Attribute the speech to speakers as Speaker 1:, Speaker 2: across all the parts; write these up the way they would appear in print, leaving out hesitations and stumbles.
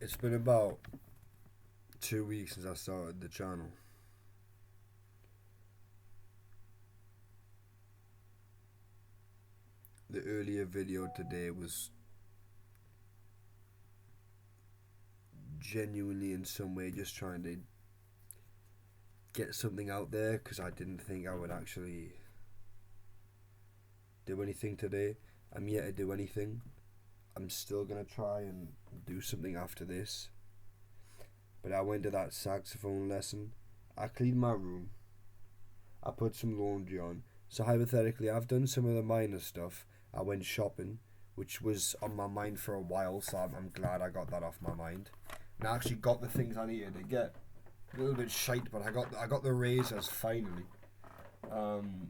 Speaker 1: It's been about 2 weeks since I started the channel. The earlier video today was genuinely in some way just trying to get something out there because I didn't think I would actually do anything today. I'm yet to do anything. I'm still gonna try and do something after this. But I went to that saxophone lesson. I cleaned my room. I put some laundry on. So hypothetically, I've done some of the minor stuff. I went shopping, which was on my mind for a while, so I'm glad I got that off my mind. And I actually got the things I needed to get. A little bit shite, but I got the razors finally. Um,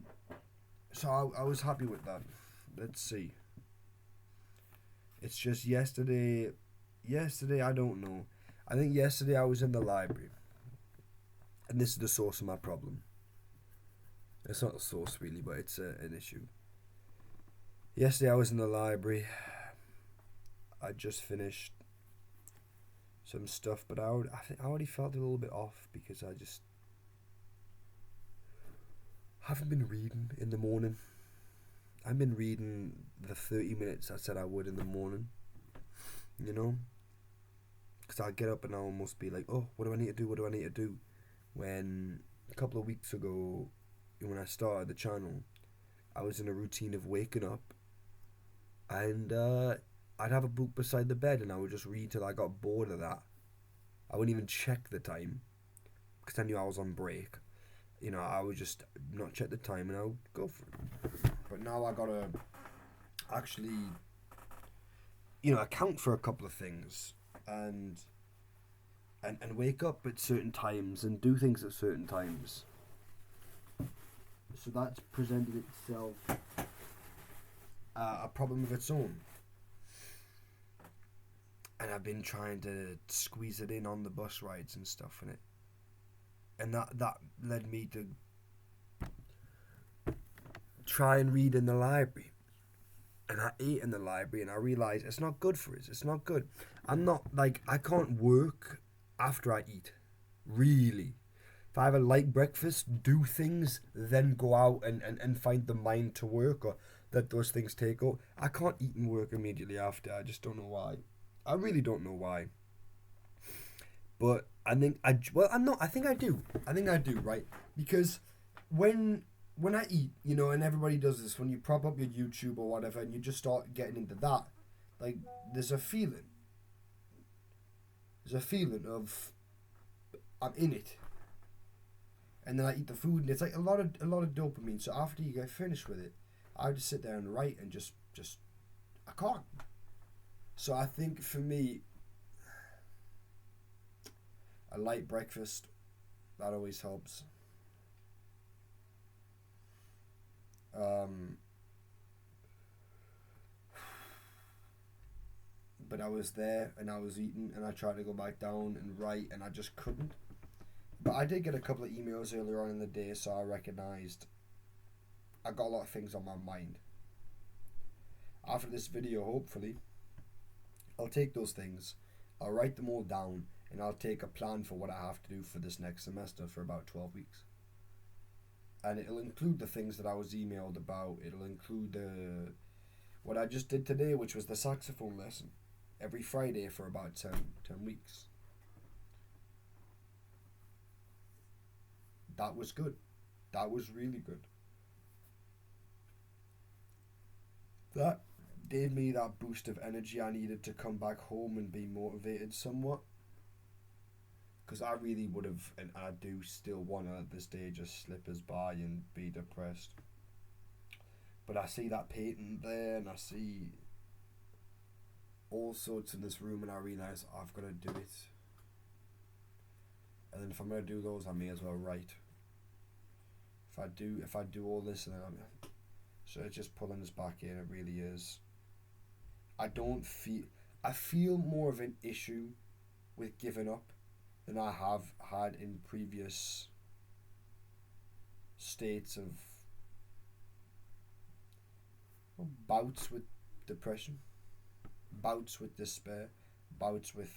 Speaker 1: so I was happy with that. Let's see. It's just yesterday. Yesterday, I don't know. I think yesterday I was in the library, and this is the source of my problem. It's not a source really, but it's an issue. Yesterday I was in the library. I just finished some stuff, but I think I already felt a little bit off because I just haven't been reading in the morning. I've been reading the 30 minutes I said I would in the morning, you know? Because I get up and I almost be like, oh, what do I need to do? What do I need to do? When a couple of weeks ago, when I started the channel, I was in a routine of waking up and I'd have a book beside the bed and I would just read till I got bored of that. I wouldn't even check the time because I knew I was on break. You know, I would just not check the time and I would go for it. But now I gotta actually, account for a couple of things and and wake up at certain times and do things at certain times. So that's presented itself a problem of its own. And I've been trying to squeeze it in on the bus rides and stuff in it. And that led me to try and read in the library. And I ate in the library and I realised it's not good for us. It's not good. I can't work after I eat. Really. If I have a light breakfast, do things, then go out and find the mind to work or let those things take over. I can't eat and work immediately after. I just don't know why. I really don't know why. But I think I do. I think I do, right? Because when I eat, and everybody does this, when you prop up your YouTube or whatever and you just start getting into that, like there's a feeling. There's a feeling of I'm in it. And then I eat the food and it's like a lot of dopamine. So after you get finished with it, I just sit there and write and just I can't. So I think for me, a light breakfast, that always helps. Um, but I was there and I was eating and I tried to go back down and write and I just couldn't. But I did get a couple of emails earlier on in the day, so I recognised I got a lot of things on my mind. After this video, hopefully, I'll take those things, I'll write them all down, and I'll take a plan for what I have to do for this next semester for about 12 weeks. And it'll include the things that I was emailed about. It'll include what I just did today, which was the saxophone lesson, every Friday for about 10 weeks. That was good. That was really good. That gave me that boost of energy I needed to come back home and be motivated somewhat. Because I really would have, and I do still want to at this day just slip us by and be depressed. But I see that patent there and I see all sorts in this room and I realise I've got to do it. And then if I'm going to do those, I may as well write. If I do all this, and then so it's just pulling us back in. It really is. I feel more of an issue with giving up than I have had in previous states of bouts with depression, bouts with despair, bouts with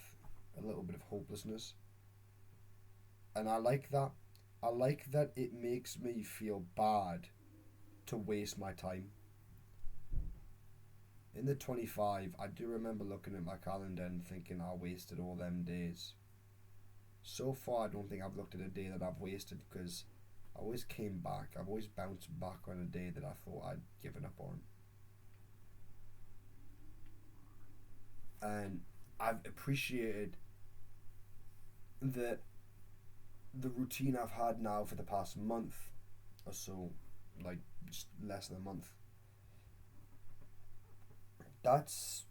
Speaker 1: a little bit of hopelessness. And I like that. I like that it makes me feel bad to waste my time. In the 25, I do remember looking at my calendar and thinking I wasted all them days. So far, I don't think I've looked at a day that I've wasted, because I always came back. I've always bounced back on a day that I thought I'd given up on. And I've appreciated that the routine I've had now for the past month or so, like just less than a month, that's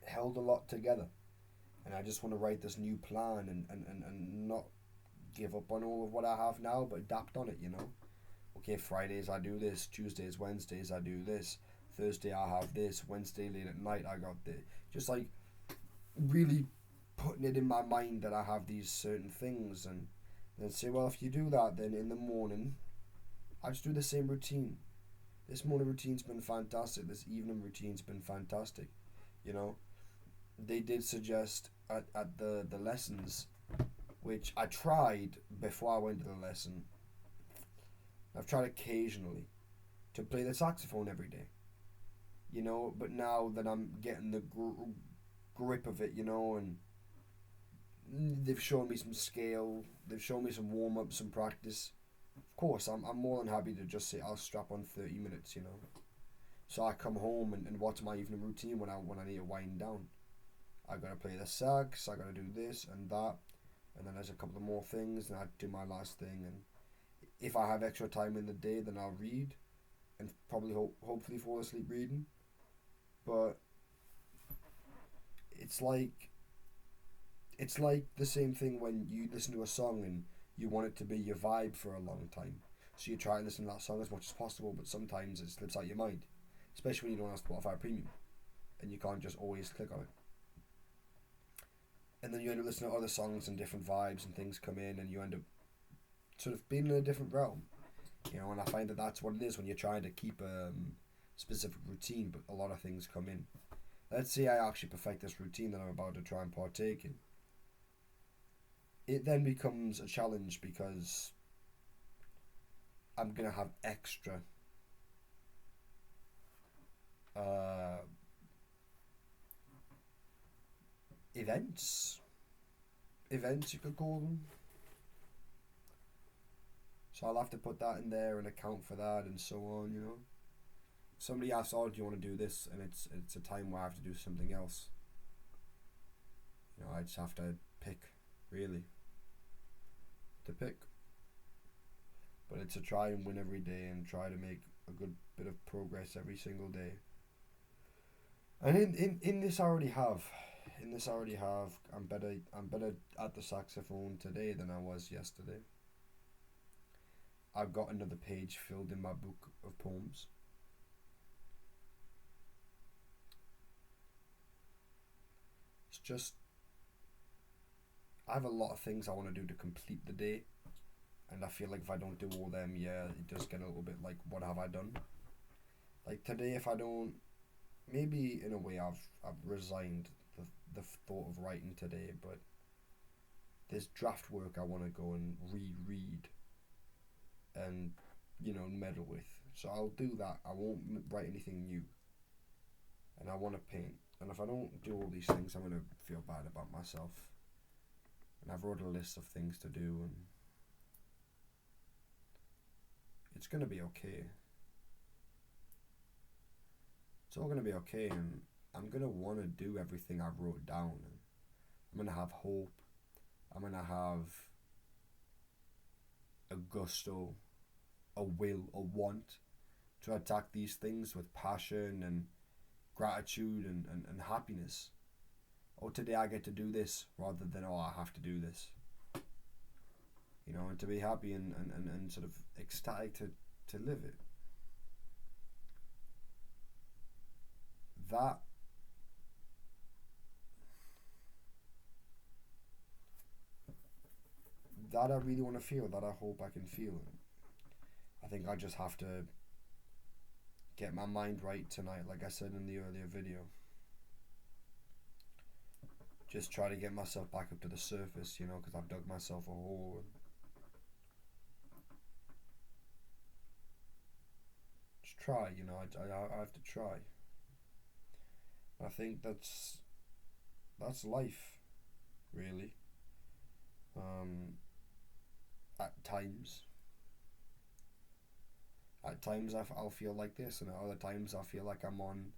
Speaker 1: held a lot together. And I just want to write this new plan and not give up on all of what I have now, but adapt on it, you know? Okay, Fridays I do this, Tuesdays, Wednesdays I do this, Thursday I have this, Wednesday late at night I got this. Just like really putting it in my mind that I have these certain things, and then say, well, if you do that, then in the morning I just do the same routine. This morning routine's been fantastic. This evening routine's been fantastic. You know, they did suggest at the lessons, which I tried before I went to the lesson. I've tried occasionally to play the saxophone every day. You know, but now that I'm getting the grip of it, you know, and they've shown me some scale, they've shown me some warm up, some practice. Of course, I'm more than happy to just say I'll strap on 30 minutes, you know. So I come home and watch my evening routine when I need to wind down. I gotta play the sax, I gotta do this and that, and then there's a couple of more things, and I do my last thing. And if I have extra time in the day, then I'll read, and probably hopefully fall asleep reading. But it's like the same thing when you listen to a song and you want it to be your vibe for a long time. So you try and listen to that song as much as possible, but sometimes it slips out your mind, especially when you don't have Spotify Premium and you can't just always click on it. And then you end up listening to other songs and different vibes and things come in, and you end up sort of being in a different realm. You know, and I find that that's what it is when you're trying to keep a specific routine, but a lot of things come in. Let's say I actually perfect this routine that I'm about to try and partake in. It then becomes a challenge because I'm going to have extra events you could call them. So I'll have to put that in there and account for that and so on, you know. Somebody asks, oh, do you want to do this? And it's a time where I have to do something else. You know, I just have to pick, really. To pick. But it's a try and win every day and try to make a good bit of progress every single day. And in this I already have. I'm better at the saxophone today than I was yesterday. I've got another page filled in my book of poems. It's just, I have a lot of things I want to do to complete the day, and I feel like if I don't do all them, yeah, it does get a little bit like, what have I done? Like today, if I don't, maybe in a way I've resigned the thought of writing today, but there's draft work I want to go and reread and, you know, meddle with. So I'll do that. I won't write anything new. And I want to paint. And if I don't do all these things, I'm going to feel bad about myself. And I've wrote a list of things to do, and it's going to be okay. It's all going to be okay, and I'm going to want to do everything I've wrote down. I'm going to have hope. I'm going to have a gusto, a will, a want to attack these things with passion and gratitude and happiness. Oh, today I get to do this rather than, oh, I have to do this. You know, and to be happy and sort of ecstatic to live it. That I really want to feel, that I hope I can feel. I think I just have to get my mind right tonight, like I said in the earlier video. just try to get myself back up to the surface, you know, because I've dug myself a hole. And just try, you know, I have to try. I think that's life, really. At times. At times I'll feel like this, and at other times I feel like I'm on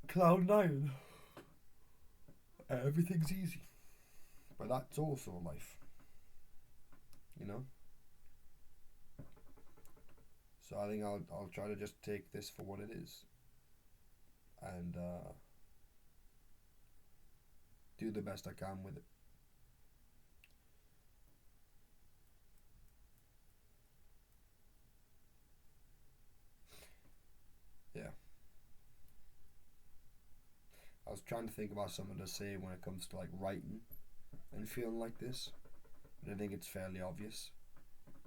Speaker 1: cloud nine. Everything's easy. But that's also life, you know? So I think I'll try to just take this for what it is. And do the best I can with it. Yeah. I was trying to think about something to say when it comes to like writing and feeling like this, but I think it's fairly obvious.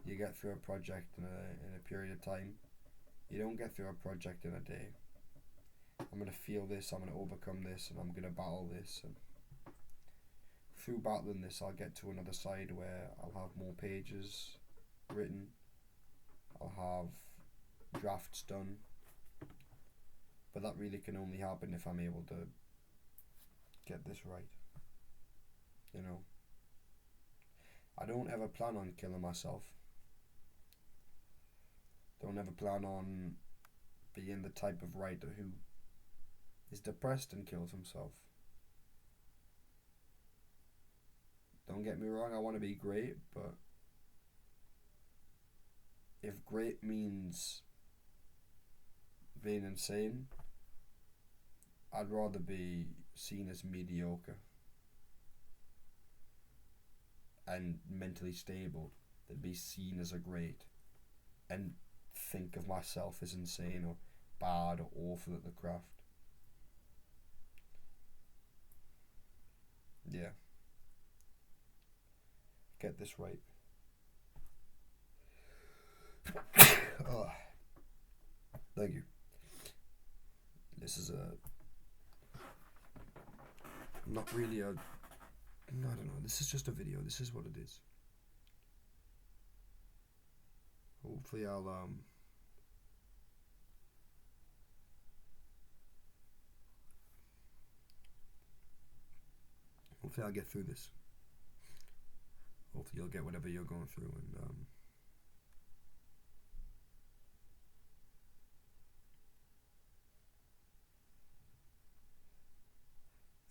Speaker 1: You get through a project in a period of time. You don't get through a project in a day. I'm gonna feel this. I'm gonna overcome this, and I'm gonna battle this. And through battling this, I'll get to another side where I'll have more pages written. I'll have drafts done. But that really can only happen if I'm able to get this right. You know? I don't ever plan on killing myself. Don't ever plan on being the type of writer who is depressed and kills himself. Don't get me wrong, I want to be great, but if great means being insane, I'd rather be seen as mediocre and mentally stable than be seen as a great and think of myself as insane or bad or awful at the craft. Yeah. Get this right. Oh, thank you. This is not really a, I don't know, this is just a video. This is what it is. Hopefully I'll get through this. Hopefully you'll get whatever you're going through,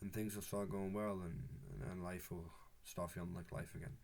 Speaker 1: and things will start going well, and life will start feeling like life again.